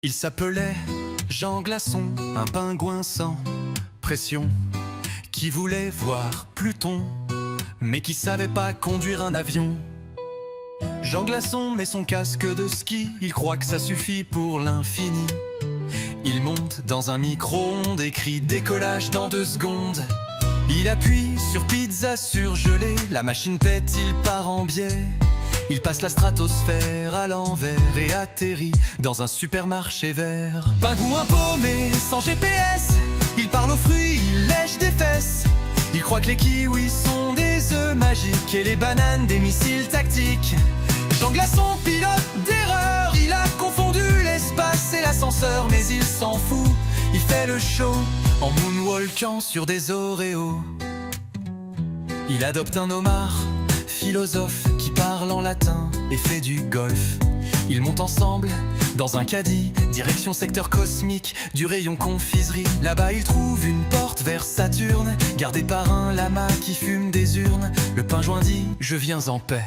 Il s'appelait Jean Glaçon, un pingouin sans pression, qui voulait voir Pluton, mais qui savait pas conduire un avion. Jean Glaçon met son casque de ski, il croit que ça suffit pour l'infini. Il monte dans un micro-ondes, écrit décollage dans 2 secondes. Il appuie sur pizza surgelée, la machine pète, il part en biais. Il passe la stratosphère à l'envers et atterrit dans un supermarché vert. Pingouin paumé, sans GPS, il parle aux fruits, il lèche des fesses. Il croit que les kiwis sont des œufs magiques et les bananes des missiles tactiques. Jean Glaçon, pilote d'erreur, il a confondu l'espace et l'ascenseur, mais il s'en fout, il fait le show en moonwalkant sur des Oreos. Il adopte un homard, philosophe, qui parle en latin et fait du golf. Ils montent ensemble dans un caddie, direction secteur cosmique du rayon confiserie. Là-bas ils trouvent une porte vers Saturne, gardée par un lama qui fume des urnes. Le pingouin dit « je viens en paix »,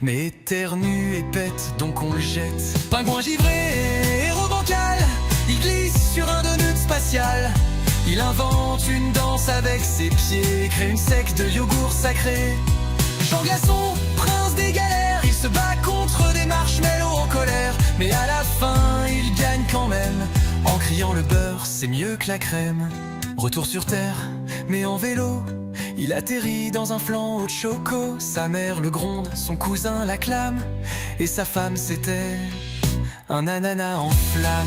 mais éternue et pète, donc on le jette. Pingouin givré, héros bancal, il glisse sur un donut spatial. Il invente une danse avec ses pieds, crée une secte de yogourt sacré. Jean Glaçon, prince des galères, il se bat contre des marshmallows en colère. Mais à la fin, il gagne quand même, en criant le beurre, c'est mieux que la crème. Retour sur terre, mais en vélo, il atterrit dans un flanc de choco. Sa mère le gronde, son cousin l'acclame, et sa femme c'était un ananas en flamme.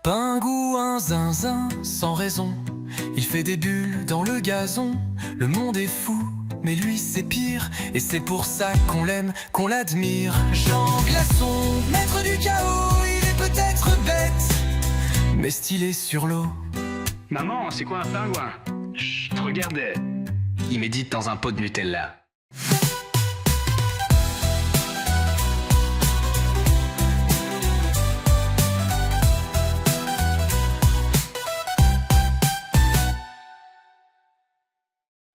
Pingouin zinzin, sans raison, il fait des bulles dans le gazon. Le monde est fou, mais lui c'est pire, et c'est pour ça qu'on l'aime, qu'on l'admire. Jean Glaçon, maître du chaos, il est peut-être bête, mais stylé sur l'eau. Maman, c'est quoi un pingouin? Chut, regardez. Il médite dans un pot de Nutella.